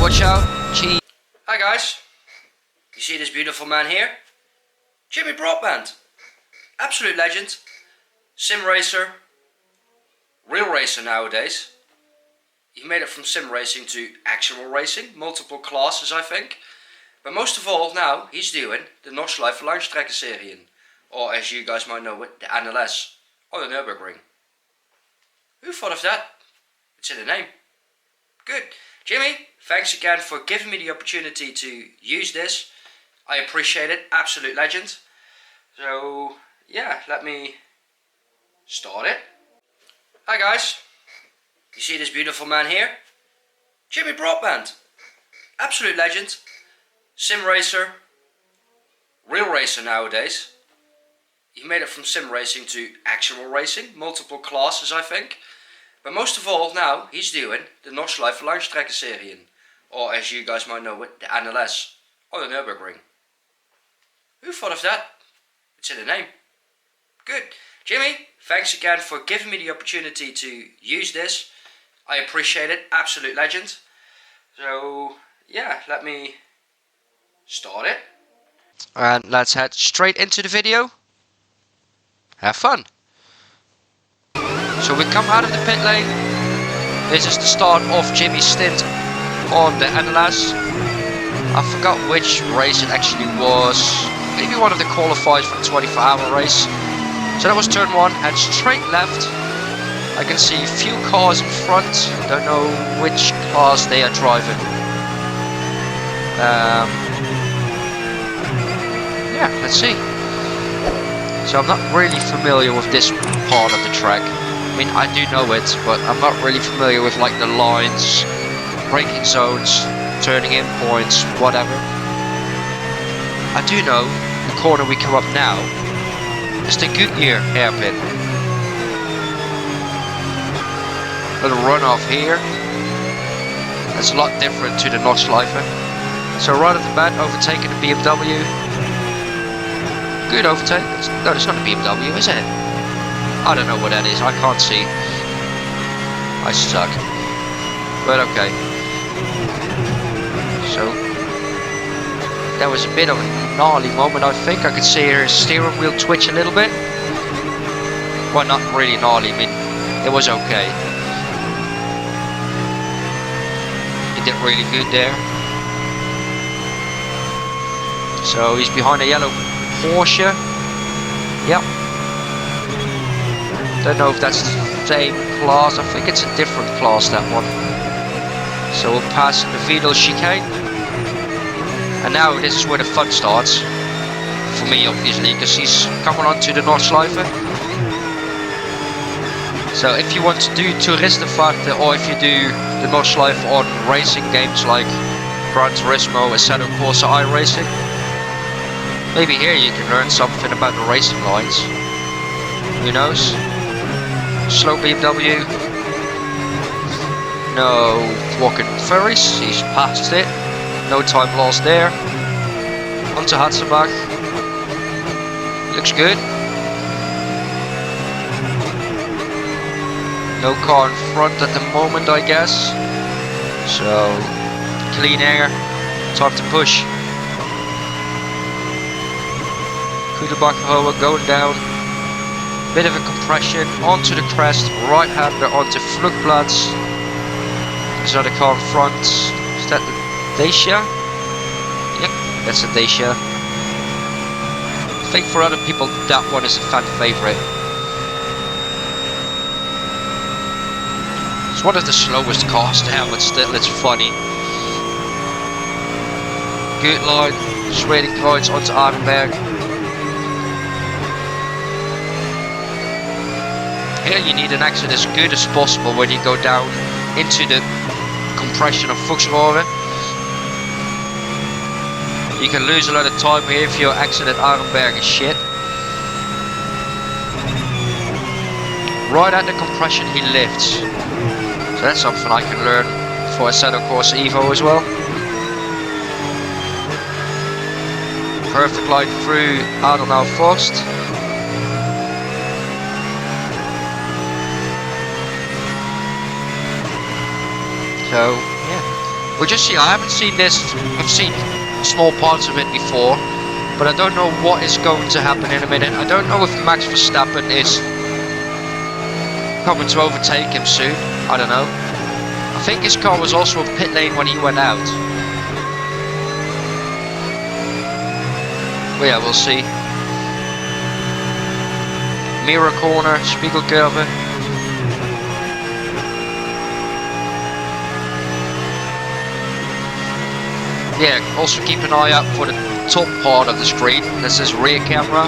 watch out. Gee. Hi guys. You see this beautiful man here? Jimmy Broadbent. Absolute legend. Sim racer. Real racer nowadays. He made it from sim racing to actual racing. Multiple classes I think. But most of all now he's doing the Nordschleife Langstreckenserien. Or as you guys might know it, the NLS. Or the Nurburgring. Who thought of that? It's in the name. Good. Jimmy, thanks again for giving me the opportunity to use this. I appreciate it. Absolute legend. So, yeah, let me start it. Hi guys. You see this beautiful man here? Jimmy Broadbent. Absolute legend. Sim racer. Real racer nowadays. He made it from sim racing to actual racing. Multiple classes I think. But most of all now he's doing the Nordschleife Langstreckenserien. Or as you guys might know it, the NLS. Or the Nurburgring. Who thought of that? It's in the name. Good. Jimmy, thanks again for giving me the opportunity to use this. I appreciate it. Absolute legend. So, yeah, let me start it. And let's head straight into the video. Have fun. So we come out of the pit lane. This is the start of Jimmy's stint on the NLS. I forgot which race it actually was. Maybe one of the qualifiers for the 24-hour race. So that was turn 1 and straight left. I can see a few cars in front. Don't know which cars they are driving. Yeah, let's see. So I'm not really familiar with this part of the track. I mean, I do know it, but I'm not really familiar with like the lines, braking zones, turning in points, whatever. I do know the corner we come up now is the Goodyear hairpin. Little runoff here. That's a lot different to the Nordschleife. So right at the bat, overtaking the BMW. Good overtake. No, it's not a BMW, is it? I don't know what that is. I can't see. I suck. But okay. So that was a bit of a gnarly moment. I think I could see her steering wheel twitch a little bit. Well, not really gnarly. I mean, it was okay. He did really good there. So he's behind a yellow Porsche. Yep. Don't know if that's the same class. I think it's a different class, that one. So we're passing the Vidal chicane. And now this is where the fun starts. For me, obviously, because he's coming onto the Nordschleife. So if you want to do Touristenfahrten, or if you do the Nordschleife on racing games like Gran Turismo, Assetto Corsa iRacing, maybe here you can learn something about the racing lines. Who knows? Slow BMW. No walking ferries. He's passed it. No time lost there. Onto Hatzenbach. Looks good. No car in front at the moment, I guess. So clean air. Time to push. Kudelbacher going down. Bit of a compression onto the crest, right hander onto Flugplatz. There's another car in front. Is that the Dacia? Yep, that's a Dacia. I think for other people that one is a fan favorite. It's one of the slowest cars now, but still it's funny. Good line, Sweden Kreuz onto Arenberg. Here you need an exit as good as possible when you go down into the compression of Fuchsrohre. You can lose a lot of time here if your exit at Arenberg is shit. Right at the compression he lifts. So that's something I can learn for Assetto Corsa Evo as well. Perfect line through Adenauer Forst. So, yeah, We'll just see. I haven't seen this. I've seen small parts of it before, but I don't know what is going to happen in a minute. I don't know if Max Verstappen is coming to overtake him soon. I don't know. I think his car was also in pit lane when he went out. But yeah, we'll see. Mirror corner, Spiegelkurve. Yeah, also keep an eye out for the top part of the screen. This is rear camera.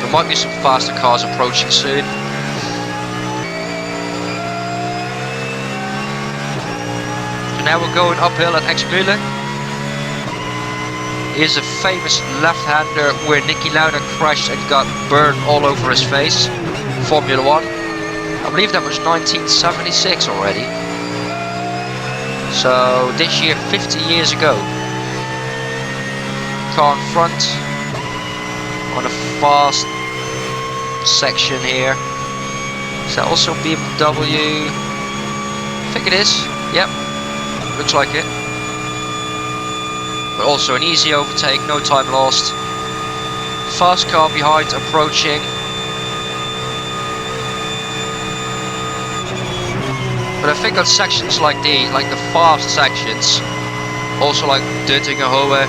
There might be some faster cars approaching soon. So now we're going uphill at Exmühle. Here's a famous left-hander where Niki Lauda crashed and got burned all over his face. Formula 1. I believe that was 1976 already. So this year, 50 years ago. Car in front on a fast section here. Is that also BMW? I think it is. Yep, looks like it. But also an easy overtake, no time lost. Fast car behind approaching. But I think on sections like these, like the fast sections, also like Döttinger-Höhe,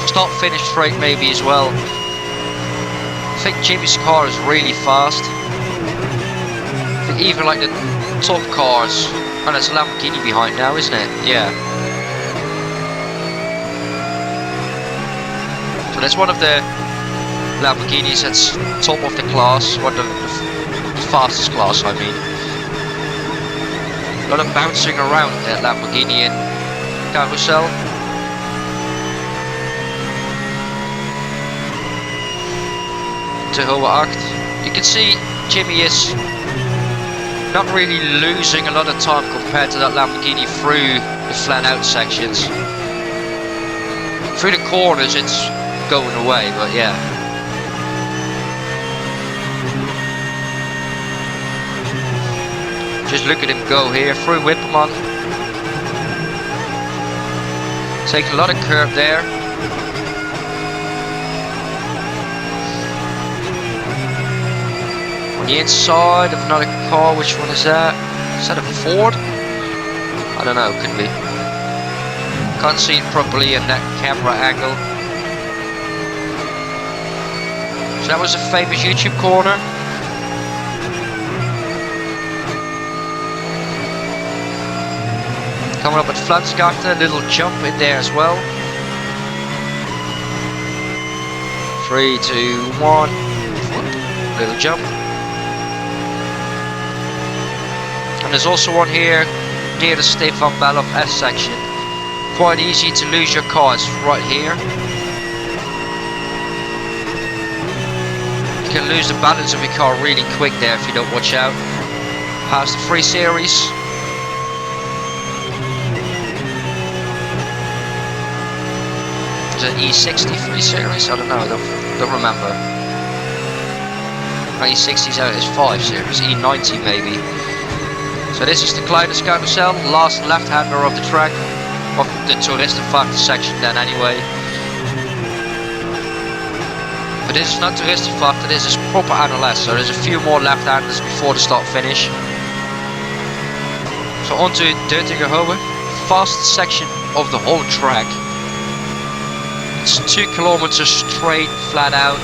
start finish straight maybe as well. I think Jimmy's car is really fast. I think even like the top cars, and there's a Lamborghini behind now, isn't it? Yeah. So that's one of the Lamborghinis that's top of the class, one of the fastest class, I mean. A lot of bouncing around that Lamborghini in carousel. To Höhe 8. You can see Jimmy is not really losing a lot of time compared to that Lamborghini through the flat out sections. Through the corners it's going away, but yeah. Just look at him go here, through Wipperman. Taking a lot of curb there. On the inside of another car, which one is that? Is that a Ford? I don't know, could be. Can't see it properly in that camera angle. So that was a famous YouTube corner. Coming up at Flansgachte, a little jump in there as well. 3, 2, 1. Little jump. And there's also one here near the Stefan Bellof S section. Quite easy to lose your cars right here. You can lose the balance of your car really quick there if you don't watch out. Past the 3 Series. Is it E60 3 Series? I don't know, I don't remember. No, E60's out, it's 5 Series, E90 maybe. So this is the Climax carousel, last left-hander of the track, of the Touristenfahrt section then anyway. But this is not Touristenfahrt, this is proper NLS, so there's a few more left-handers before the start-finish. So on to Döttinger-Höhe, fastest section of the whole track. It's 2 kilometers straight, flat out.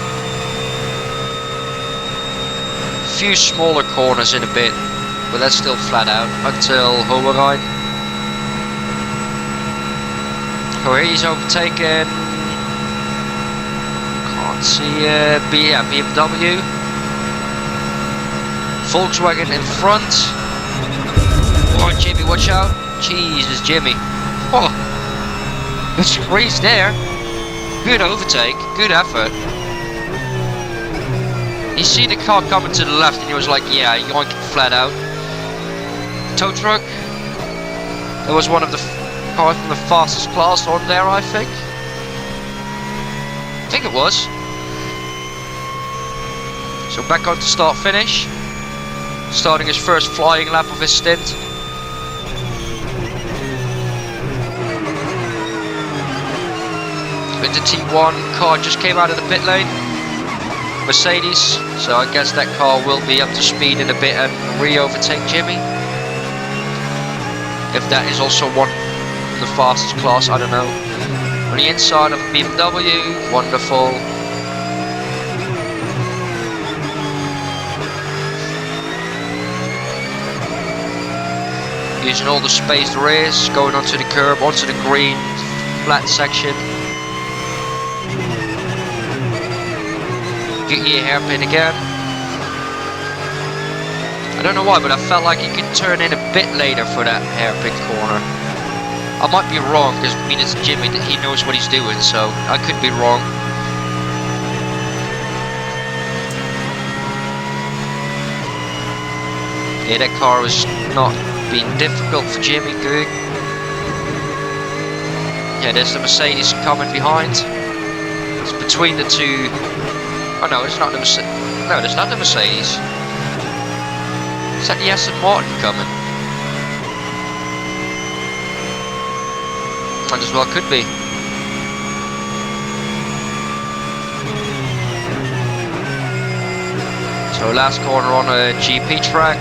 Few smaller corners in a bit, but that's still flat out until Höhe. So here he's overtaken. Can't see BMW. Volkswagen in front. Oh, Jimmy, watch out! Jesus, Jimmy. Oh, the squeeze there. Good overtake, good effort. You see the car coming to the left and he was like, yeah, yoink, flat out. Tow truck. There was one of the cars from the fastest class on there, I think. I think it was. So back on to start finish. Starting his first flying lap of his stint. with the T1 car just came out of the pit lane. Mercedes, so I guess that car will be up to speed in a bit and re-overtake Jimmy. If that is also one of the fastest class, I don't know. On the inside of a BMW, wonderful. Using all the space there is, going onto the curb, onto the green, flat section. Get your hairpin again. I don't know why, but I felt like you could turn in a bit later for that hairpin corner. I might be wrong, because I mean it's Jimmy, he knows what he's doing, so I could be wrong. Yeah, that car was not being difficult for Jimmy, good. Yeah, there's the Mercedes coming behind. It's between the two. Oh no, it's not the Mercedes. No, that's not the Mercedes. Is that the Aston Martin coming? Might as well could be. So last corner on a GP track.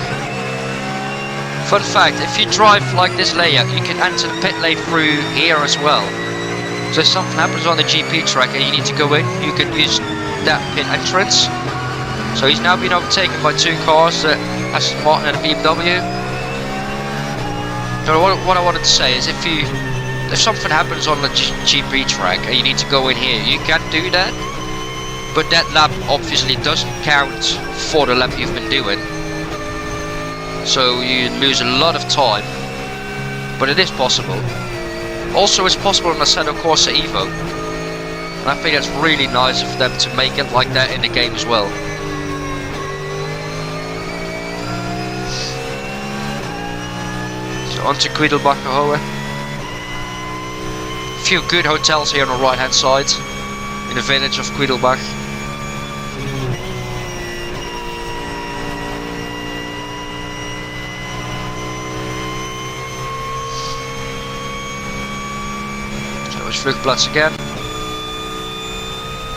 Fun fact, if you drive like this layout, you can enter the pit lane through here as well. So if something happens on the GP track and you need to go in, you can use that pit entrance. So he's now been overtaken by two cars, Aston Martin and a BMW. So what I wanted to say is if something happens on the GP track and you need to go in here, you can do that. But that lap obviously doesn't count for the lap you've been doing. So you lose a lot of time, but it is possible. Also, it's possible on the Assetto Corsa Evo, and I think that's really nice of them to make it like that in the game as well. So on to Quiddelbacher. A few good hotels here on the right hand side, in the village of Quiddelbach. Vluchtplatz again.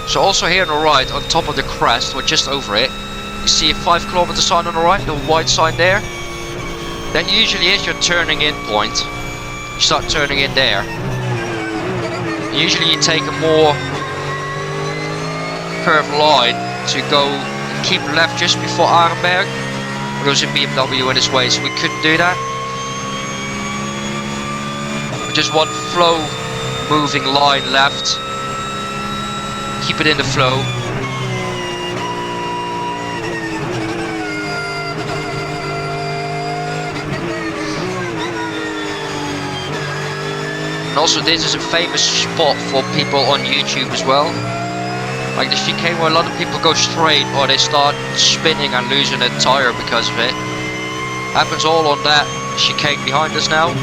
So also here on the right, on top of the crest, or just over it, you see a 5 kilometer sign on the right, the white sign there. That usually is your turning in point. You start turning in there. Usually you take a more curved line to go and keep left just before Arenberg. There was a BMW in his way, so we couldn't do that. Just one flow moving line left. Keep it in the flow. And also this is a famous spot for people on YouTube as well. Like the chicane where a lot of people go straight or they start spinning and losing a tire because of it. Happens all on that chicane behind us now.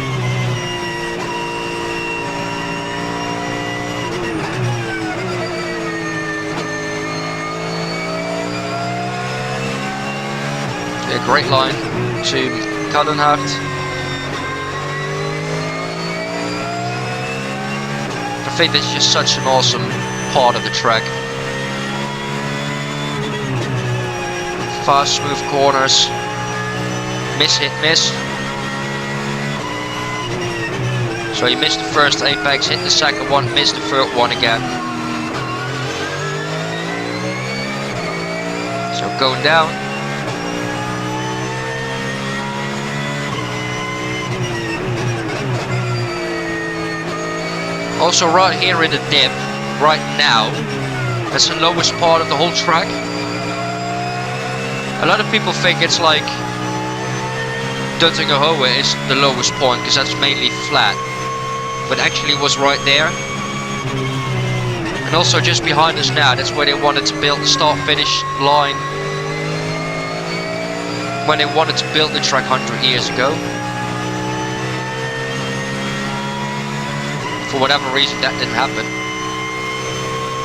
A great line to Cadenhart. I think this is just such an awesome part of the track. Fast, smooth corners. Miss, hit, miss. So you missed the first apex, hit the second one, missed the third one again. So going down. Also right here in the dip, right now, that's the lowest part of the whole track. A lot of people think it's like Duttingerhoe is the lowest point because that's mainly flat, but actually it was right there. And also just behind us now, that's where they wanted to build the start-finish line when they wanted to build the track 100 years ago. For whatever reason that didn't happen.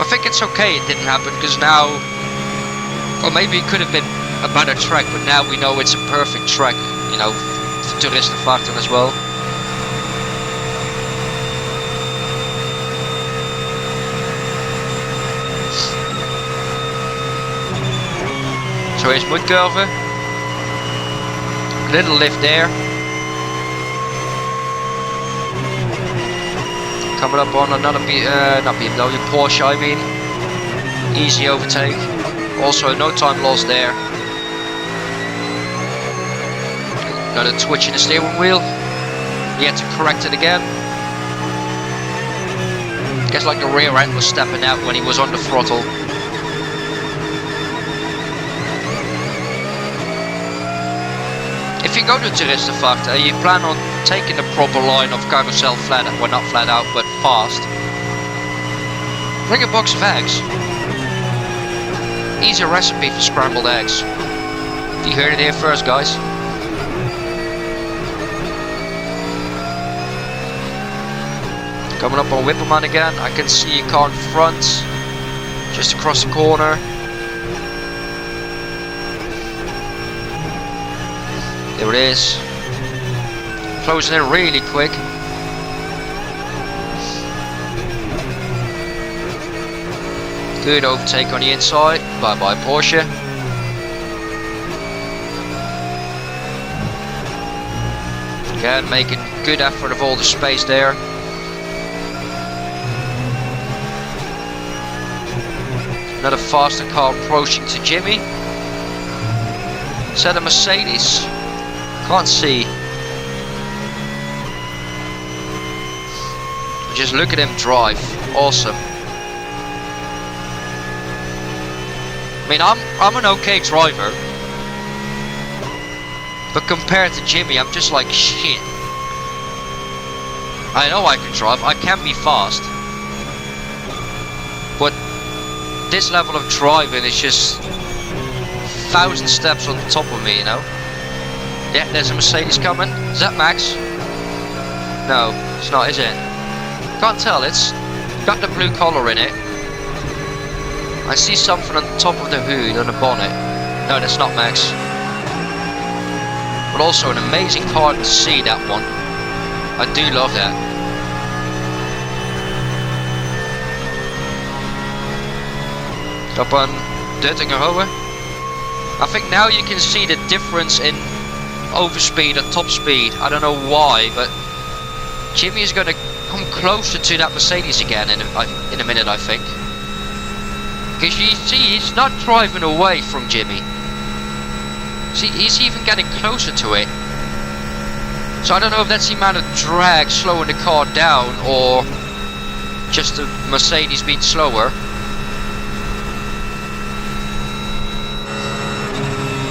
I think it's okay it didn't happen because now, or maybe it could have been a better track, but now we know it's a perfect track, you know, for toeristenvaarten as well. So here's Mudkurve. Little lift there. Coming up on another not BMW, Porsche I mean. Easy overtake. Also no time lost there. Another twitch in the steering wheel. Yet to correct it again. Guess like the rear end was stepping out when he was on the throttle. If you go to Touristenvacht and you plan on taking the proper line of carousel flat, well not flat out but fast, bring a box of eggs. Easy recipe for scrambled eggs. You heard it here first, guys. Coming up on Whippleman again, I can see a car in front, just across the corner. There it is. Closing in really quick. Good overtake on the inside. Bye bye Porsche. Again, making good effort of all the space there. Another faster car approaching to Jimmy. Is that a Mercedes? Can't see. Just look at him drive. Awesome. I mean, I'm an okay driver, but compared to Jimmy, I'm just like shit. I know I can drive. I can be fast, but this level of driving is just 1,000 steps on the top of me, you know. Yeah, there's a Mercedes coming. Is that Max? No, it's not, is it? Can't tell, it's got the blue collar in it. I see something on the top of the hood, on the bonnet. No, that's not Max. But also an amazing car to see, that one. I do love that. Up on Nurburgring. I think now you can see the difference in overspeed and top speed. I don't know why, but Jimmy is going to come closer to that Mercedes again in a minute, I think. Because you see, he's not driving away from Jimmy. See, he's even getting closer to it. So I don't know if that's the amount of drag slowing the car down, or just the Mercedes being slower.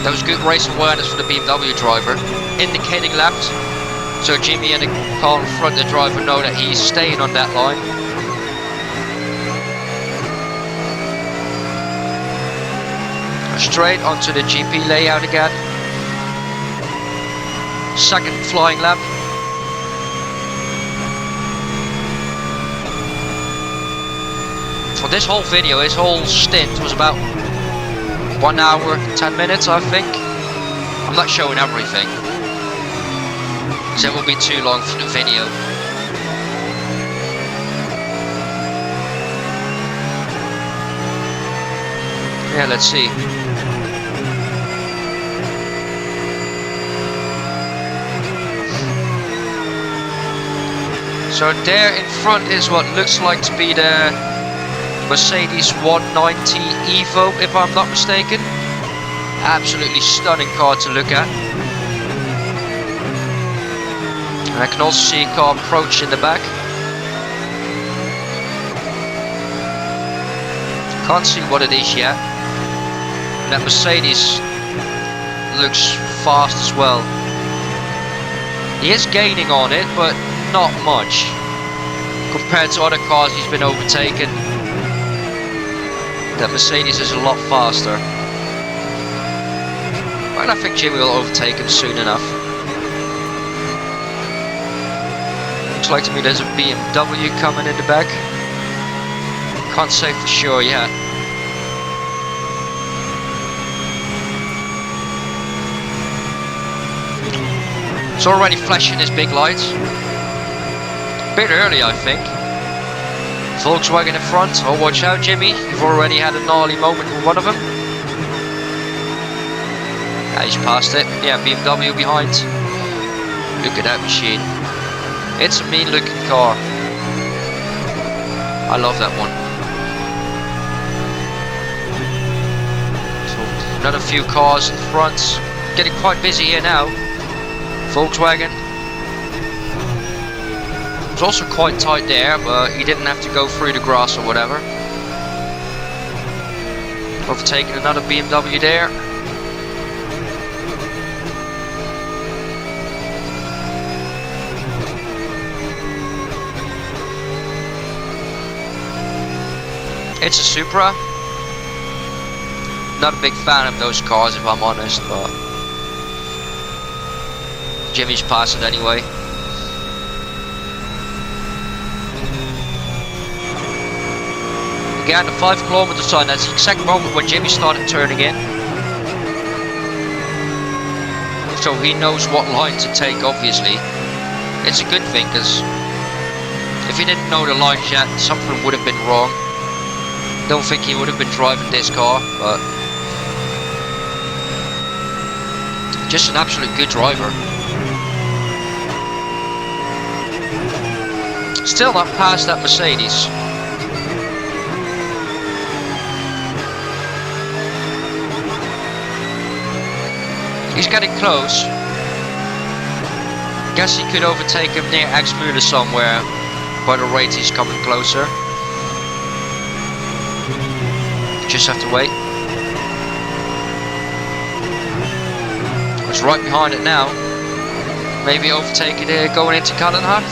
That was good race awareness for the BMW driver, indicating laps, so Jimmy and the car in front, the driver, know that he's staying on that line. Straight onto the GP layout again. Second flying lap. For this whole video, his whole stint was about 1 hour, 10 minutes, I think. I'm not showing everything, so it will be too long for the video. Yeah, let's see. So there in front is what looks like to be the Mercedes 190 Evo, if I'm not mistaken. Absolutely stunning car to look at. And I can also see a car approach in the back. Can't see what it is yet. And that Mercedes looks fast as well. He is gaining on it, but not much compared to other cars he's been overtaken. That Mercedes is a lot faster. But I think Jimmy will overtake him soon enough. Looks like to me there's a BMW coming in the back. Can't say for sure yet. It's already flashing his big lights. A bit early, I think. Volkswagen in front. Oh, watch out, Jimmy. You've already had a gnarly moment with one of them. He's passed it. Yeah, BMW behind. Look at that machine. It's a mean looking car. I love that one. So another few cars in front. Getting quite busy here now. Volkswagen. It was also quite tight there, but he didn't have to go through the grass or whatever. Overtaking another BMW there. It's a Supra. Not a big fan of those cars if I'm honest, but Jimmy's passed it anyway. Again, the 5 kilometer sign, that's the exact moment when Jimmy started turning in. So he knows what line to take, obviously. It's a good thing, because if he didn't know the lines yet, something would have been wrong. Don't think he would have been driving this car, but just an absolute good driver. Still not past that Mercedes. He's getting close. Guess he could overtake him near X-Müller somewhere, by the rate he's coming closer. Just have to wait. It's right behind it now. Maybe overtake it here going into Kallenhart.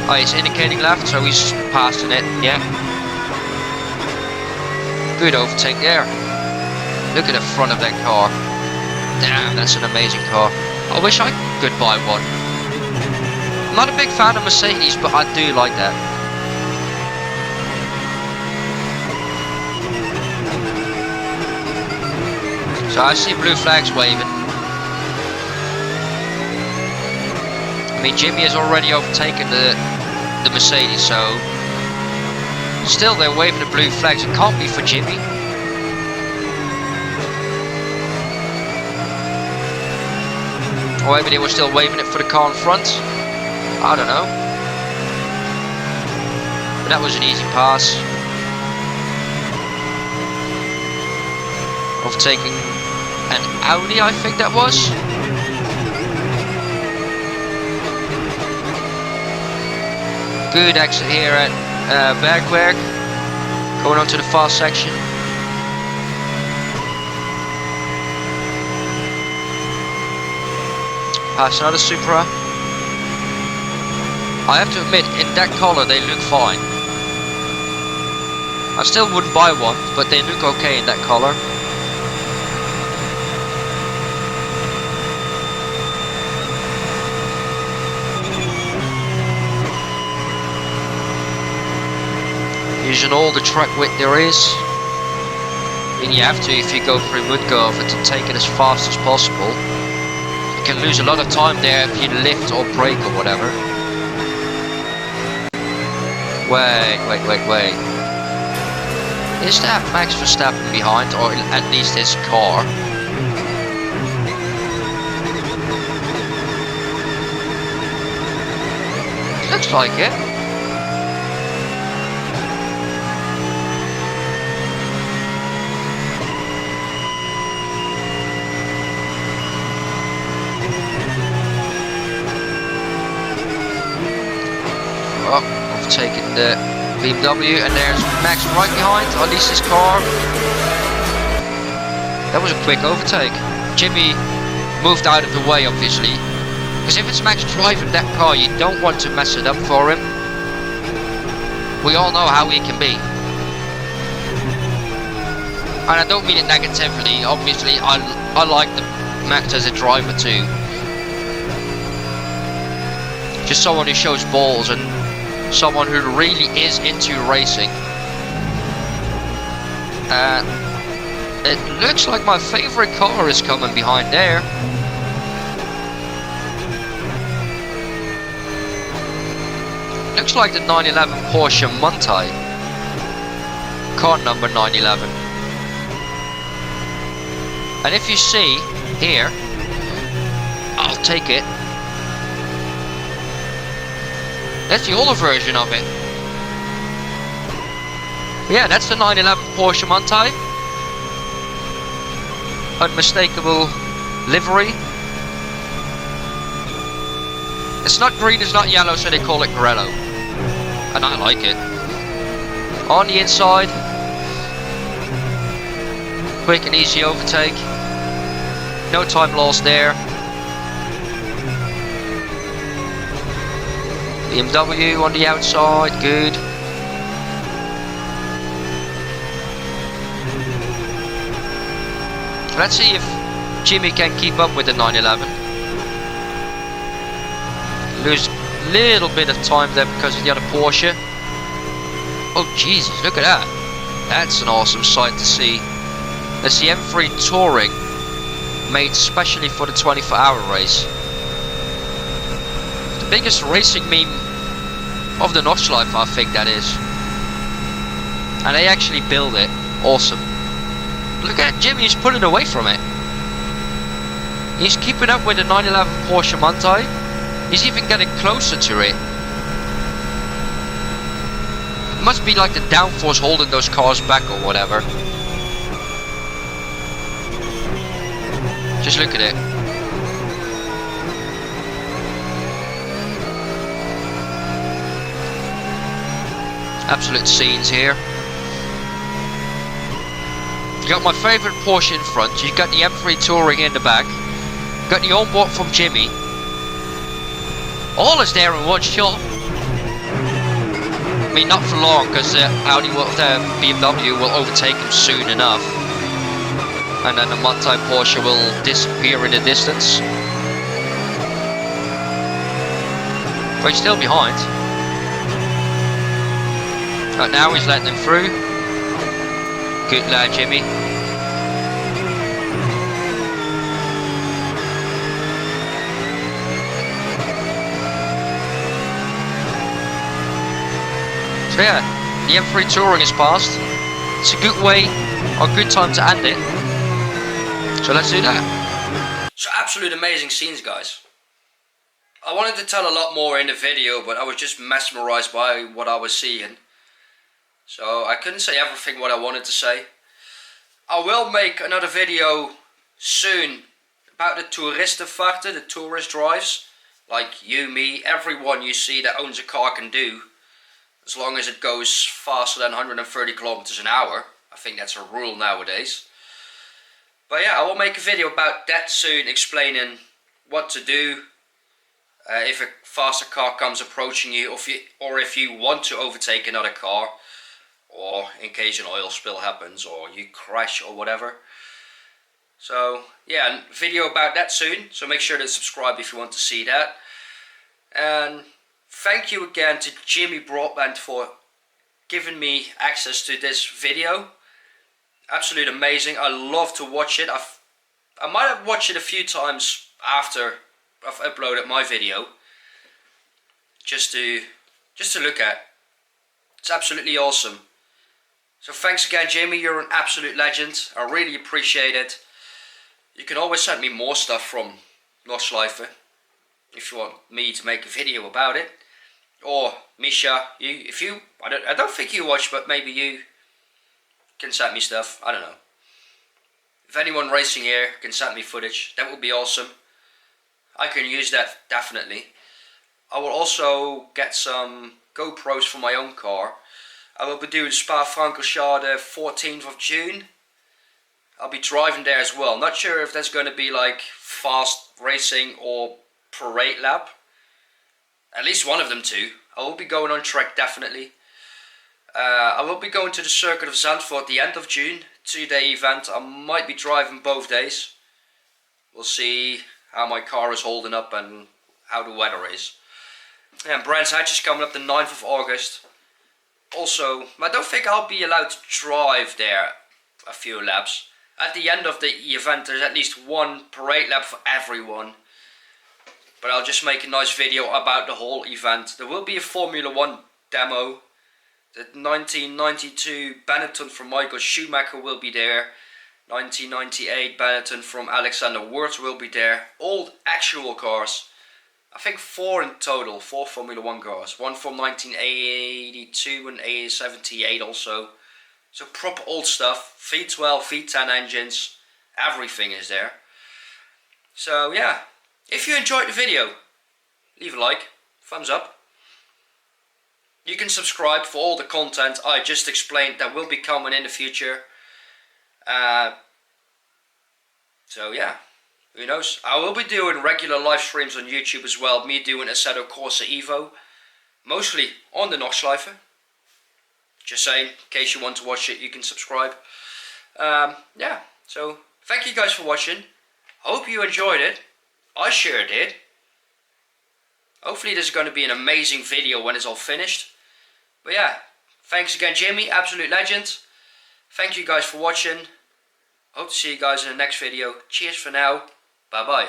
Oh, he's indicating left, so he's passing it, yeah. Good overtake there. Look at the front of that car. Damn, that's an amazing car. I wish I could buy one. I'm not a big fan of Mercedes, but I do like that. So I see blue flags waving. I mean, Jimmy has already overtaken the Mercedes, so still they're waving the blue flags. It can't be for Jimmy. Or maybe they were still waving it for the car in front. I don't know. But that was an easy pass. Overtaking an Audi, I think that was. Good exit here at Bergwerk. Going on to the fast section. Pass another Supra. I have to admit, in that colour they look fine. I still wouldn't buy one, but they look okay in that colour. Using all the track width there is. And you have to if you go through Mudgarver to take it as fast as possible. You can lose a lot of time there if you lift or brake or whatever. Wait. Is that Max Verstappen behind, or at least his car? Looks like it. Overtaking the BMW, and there's Max right behind, or at least his car. That was a quick overtake. Jimmy moved out of the way, obviously, because if it's Max driving that car, you don't want to mess it up for him. We all know how he can be. And I don't mean it negatively, obviously I like the Max as a driver too. Just someone who shows balls and someone who really is into racing. And it looks like my favorite car is coming behind there. Looks like the 911 Porsche Montai. Car number 911. And if you see, here, I'll take it. That's the older version of it. Yeah, that's the 911 Porsche Mantai. Unmistakable livery. It's not green, it's not yellow, so they call it Grello. And I like it. On the inside, quick and easy overtake. No time lost there. BMW on the outside, good. Let's see if Jimmy can keep up with the 911. Lose a little bit of time there because of the other Porsche. Oh Jesus, look at that. That's an awesome sight to see. That's the M3 Touring, made specially for the 24-hour race. The biggest racing meme of the Notchlife, I think that is. And they actually build it. Awesome. Look at Jimmy, he's pulling away from it. He's keeping up with the 911 Porsche Mantai. He's even getting closer to it. It must be like the downforce holding those cars back or whatever. Just look at it. Absolute scenes here. You got my favourite Porsche in front. You got the M3 Touring in the back. You got the Onboard from Jimmy. All is there in one shot. I mean, not for long, because Audi will, BMW will overtake him soon enough, and then the Mantai Porsche will disappear in the distance. But he's still behind. But now he's letting him through. Good lad, Jimmy. So yeah, the M3 Touring is passed. It's a good way, or a good time to end it. So let's do that. So absolute amazing scenes, guys. I wanted to tell a lot more in the video, but I was just mesmerized by what I was seeing. So I couldn't say everything what I wanted to say. I will make another video soon about the toeristenvachten, the tourist drives. Like you, me, everyone you see that owns a car can do. As long as it goes faster than 130 kilometers an hour. I think that's a rule nowadays. But yeah, I will make a video about that soon, explaining what to do if a faster car comes approaching you, or if you want to overtake another car, or in case an oil spill happens, or you crash or whatever. So yeah, video about that soon, so make sure to subscribe if you want to see that. And thank you again to Jimmy Broadbent for giving me access to this video. Absolute amazing. I love to watch it. I might have watched it a few times after I've uploaded my video, just to look at. It's absolutely awesome. So thanks again, Jimmy. You're an absolute legend. I really appreciate it. You can always send me more stuff from Notchlife if you want me to make a video about it. Or Misha, I don't think you watch, but maybe you can send me stuff. I don't know. If anyone racing here can send me footage, that would be awesome. I can use that definitely. I will also get some GoPros for my own car. I will be doing Spa-Francorchamps the 14th of June. I'll be driving there as well. Not sure if that's going to be like fast racing or parade lap. At least one of them two. I will be going on track definitely. I will be going to the circuit of Zandvoort at the end of June. 2-day event. I might be driving both days. We'll see how my car is holding up and how the weather is. And Brands Hatch is coming up the 9th of August. Also, I don't think I'll be allowed to drive there a few laps. At the end of the event there's at least one parade lap for everyone. But I'll just make a nice video about the whole event. There will be a Formula 1 demo. The 1992 Benetton from Michael Schumacher will be there. 1998 Benetton from Alexander Wurz will be there. Old actual cars. I think 4 in total, 4 Formula 1 cars. One from 1982 and 78 also. So proper old stuff. V12, V10 engines. Everything is there. So yeah, if you enjoyed the video, leave a like, thumbs up. You can subscribe for all the content I just explained that will be coming in the future. So yeah, who knows? I will be doing regular live streams on YouTube as well. Me doing Assetto Corsa Evo. Mostly on the Nordschleife. Just saying, in case you want to watch it, you can subscribe. Yeah, so thank you guys for watching. Hope you enjoyed it. I sure did. Hopefully this is going to be an amazing video when it's all finished. But yeah, thanks again Jimmy, absolute legend. Thank you guys for watching. Hope to see you guys in the next video. Cheers for now. Bye bye.